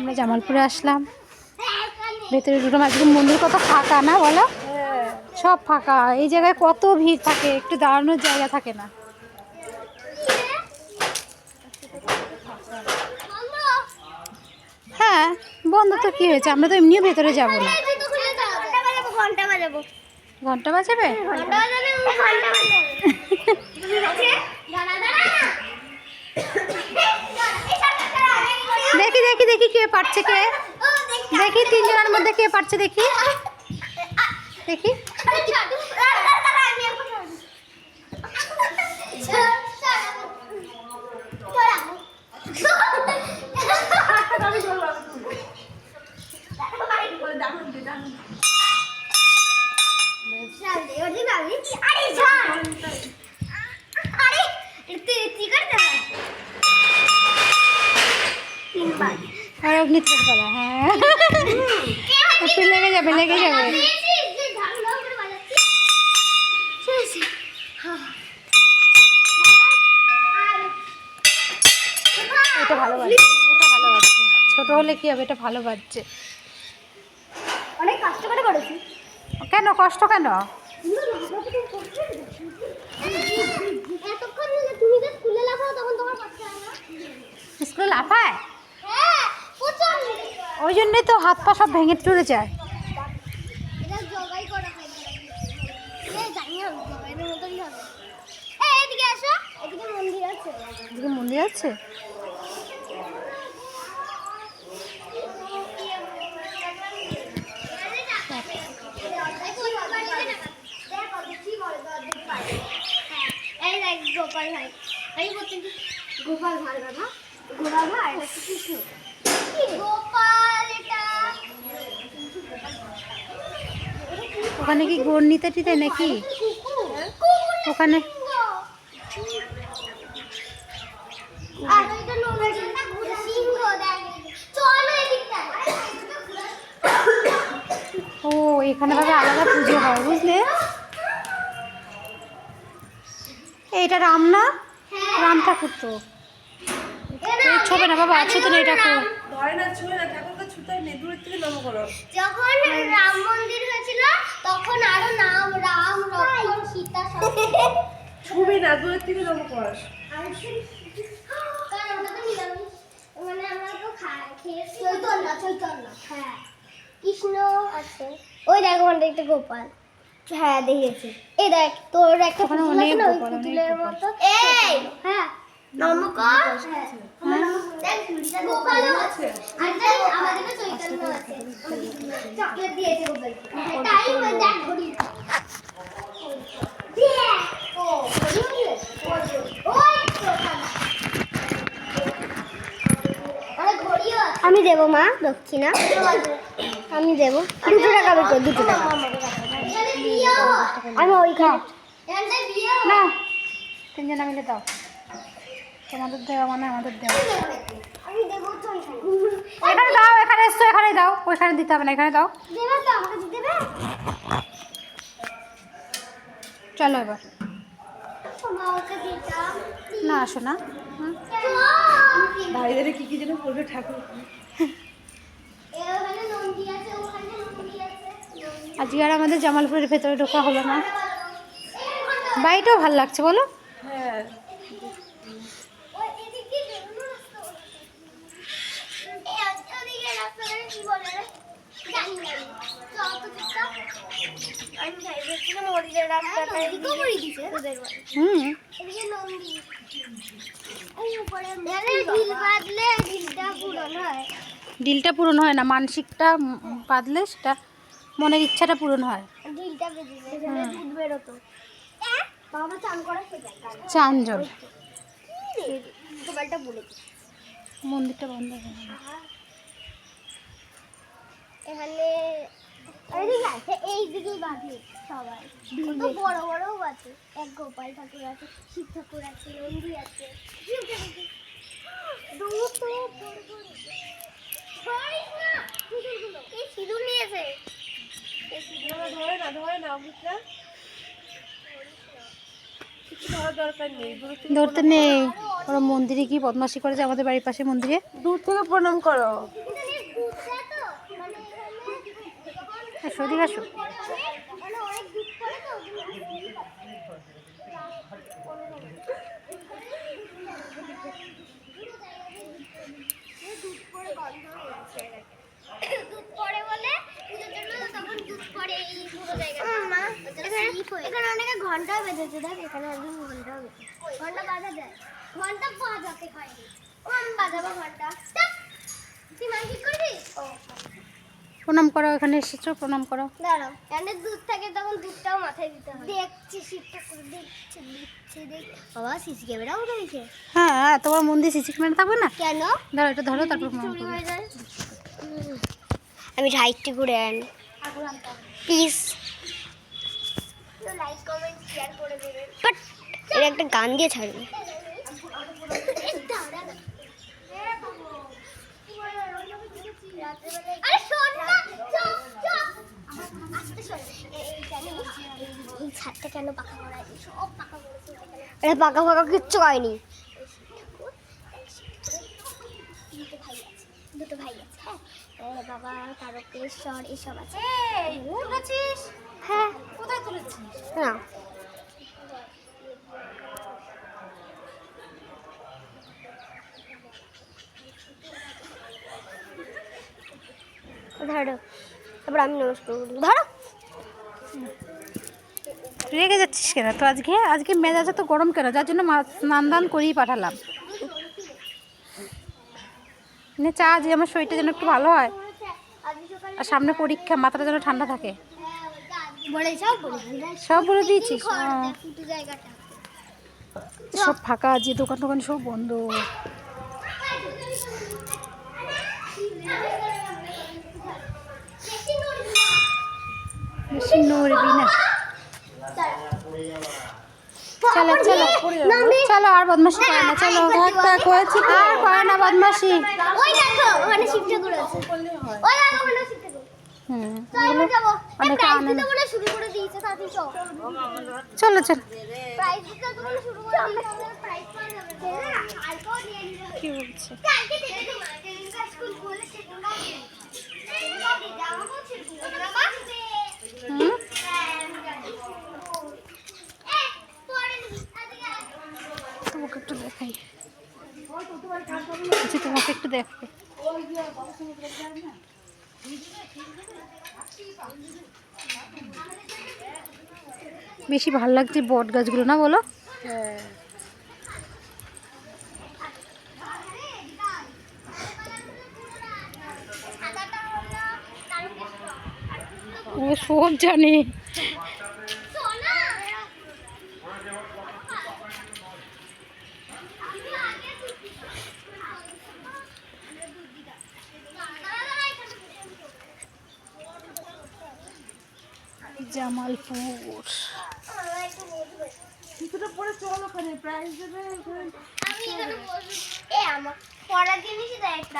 আমরা জামালপুরে আসলাম, ভেতরে ঢুকলাম। আজকে মন্দির কত ফাঁকা না বলো? সব ফাঁকা। এই জায়গায় কত ভিড় থাকে, একটু দাঁড়ানোর জায়গা থাকে না। হ্যাঁ বন্ধ তো, কি হয়েছে? আমরা তো এমনিও ভেতরে যাবো না। ঘন্টা বাজাবে? দেখি দেখি দেখি কে পারছে, কে দেখি তিনজনের মধ্যে কে পারছে, দেখি দেখি। আর অগ্নিত্রের পালা, হ্যাঁ লেগে যাবে লেগে যাবে। এটা ভালো বাজছে, এটা ভালো বাজছে। ছোট হলে কি হবে, এটা ভালো বাজছে। অনেক কষ্ট করে করেছি। কেন কষ্ট কেন? স্কুলে লাফায়, ওই জন্যই তো হাত পা সব ভেঙে চলে যায়। এদিকে মন্দির আছে। গোপাল ভাই, গোপাল ভাই বাবা, গোপাল ভাই কৃষ্ণ গোপাল। এটা ওখানে কি গর্ণিতা টিতে নাকি ওখানে? ও এখানে ভাবে আলাদা পুজো হয়, বুঝলে? এইটা রাম না? রাম ঠাকুর তো ছবে না বাবা, আছে তো না এটা। যখন রাম মন্দির হয়েছিল তখন আরো নাম রাম, লক্ষ্মণ, সীতা সব ছবি না, দূরের থেকে নম কর। কারণ ওটা তো নিরামিষ, মানে আমরা তো খেয়েছি। চৈতন্য, চৈতন্য, হ্যাঁ কৃষ্ণ আছে। ওই দেখো ওখানে একটা গোপাল, হ্যাঁ দেখেছি। এই দেখ তোর একটা ওখানে পুতুল অনেক আছে না, ওই গোপাল, অনেক পুতুলের গোপাল। মতো। এই হ্যাঁ নমস্কার। দেখ গোপালও আছে, আর দেখ আমাদের তো চৈতন্য আছে। চকলেট দিয়েছে গোপালকে, তাই ওই দেখ ঘড়ি। ও ঘড়ি ওই আমি দেবো মা দক্ষিণা, আমি দেবো 2 টাকা বের করে, 2 টাকা। আমি ওইখানে না, তিনজনে মিলে দাও। তোমাদের দেওয়া মানে আমাদের দেওয়া। আমি দেবো তো এখানে দাও, এখানে এসছো, এখানে দাও। ওইখানে দিতে হবে না, এখানে দাও। দেবে তো, আমাকে দেবে। চলো এবার। মা ওকে দিতাম না আসো না। ভাইদের কি কি যেন করবে ঠাকুর। এখানে নন্দী আছে, ওখানে নন্দী আছে। আজকে আর আমাদের জামালপুরের ভেতরে ঢোকা হলো না। বাড়িটাও ভালো লাগছে বলো? হ্যাঁ ওই এদিকে বেরোনো রাস্তা আছে। ওদিকে রাস্তাটা কি বলে রে? জানি না। চল তো চুপচাপ। আমি ভাবছিলাম ওদিকে রাস্তাটা এদিকে করে দিছে তোদের বাড়ি। এদিকে নন্দী। এই উপরে ঢিল বাঁধলে ঢিলটা পূরণ হয়। ডিলটা পূরণ হয় না, মানসিকটা বাঁধলে সেটা মনের ইচ্ছাটা পূরণ হয়। ঢিলটা বেঁধে এখানে দুধ বেরোতো। বাবা চান করে সেটা চাঞ্জল গোপালটা বলে দিই। মন্দিরটা বন্ধ হয়ে গেল। এখানে এদিকে আছে, এই দিকেই বাঁধে সবাই। কত বড় বড় আছে। এক গোপাল ঠাকুর আছে, শিব ঠাকুর আছে, নন্দী আছে। সিঁদুর নিয়েছে। ধরে না, ধরে না বুঝলা, কিছু ধরার দরকার নেই। ধরতে নেই। ওরা মন্দিরে কি বদমাশি করেছে আমাদের বাড়ির পাশে মন্দিরে। দূর থেকে প্রণাম করো। দুধটা তো মানে এখানে সদিক আসো। মানে অনেক দুধ পড়ে তো দুধ পড়ে বন্ধ হয়ে গেছে দুধ পড়ে বলে পুজোর জন্য তখন দুধ পড়ে এই পুরো জায়গাটা এখানে অনেকে ঘন্টাও বেঁধেছে দেখ এখানে অনেক ঘন্টাও বেঁধেছে ঘন্টা বাজা যায় ঘন্টা বাজাতে হয় ও আমি বাজাবো ঘন্টা তুই মান ঠিক করবি ও প্রণাম করো, এখানে এসেছো, প্রণাম করো। দাঁড়াও এখানে দুধ থাকে তখন দুধটাও মাথায় দিতে হয় দেখছি শিবটা করে দেখছি দেখ বাবা সিসি ক্যামেরাও রয়েছে হ্যাঁ, তোমার মন্দির সিসি ক্যামেরা থাকবে না? কেন ধরো, এটা ধরো, তারপর প্রণাম চুরি করো। হয়ে যায় আমি হাইটটি ঘুরে আনি প্লিজ লাইক কমেন্ট শেয়ার করে দেবেন বাট এর একটা গান দিয়ে ছাড়বে আরে শোন না চুপ চুপ আস্তে শোন এই ছাদটা কেন পাকা করা আছে সব পাকা করেছে এটা পাকা ফাঁকা কিচ্ছু হয়নি দুটো ভাই আছে হ্যাঁ বাবা তারকেশ্বর এসব আছে তুলেছিস? হ্যাঁ কোথায় তুলেছিস? না ধরো তারপর আমি নমস্কার করি ধরো রেগে যাচ্ছিস কেন? তো আজকে মেজাজে তো গরম কেন? যার জন্য স্নান দান করেই পাঠালাম। নে চা, যে আমার শরীরটা যেন একটু ভালো হয়, আর সামনে পরীক্ষা, মাথাটা যেন ঠান্ডা থাকে। বলে সব বলে দিয়েছিস? জায়গাটা সব ফাঁকা, যে দোকান টোকান সব বন্ধ। বেশি নড়বি না। চলো চলো চলো, আর বদমাশি করে না, চলো থাক হয়েছে, আর করে না বদমাশি। ওই দেখো ওখানে শিব ঠাকুর আছে ওই দেখো ওখানে শিব ঠাকুর হুম, চলো যাবো অনেকে প্রাইজ আনন্দ। দিতে বলে শুরু করে দিয়েছে তাতে সব চলো চলো। প্রাইজ দিতে বলে শুরু করে দিয়েছে আমরা প্রাইজ পাওয়া যাবে কালকেও নিয়ে নিবে কি বলছে? কালকে থেকে তোমার টেলিভিশন স্কুল খুলে সেটা আমাকেও ছিল হুম, তোমাকে একটু দেখাই, তোমাকে একটু দেখাই। বেশি ভালো লাগছে বট গাছগুলো, না বলো? হ্যাঁ ও সব জানে। জামালপুর কিছুটা পরে চল ওখানে প্রাইজ দেবে আমি এখানে বসবো আমার পড়ার জিনিসই দেয় একটা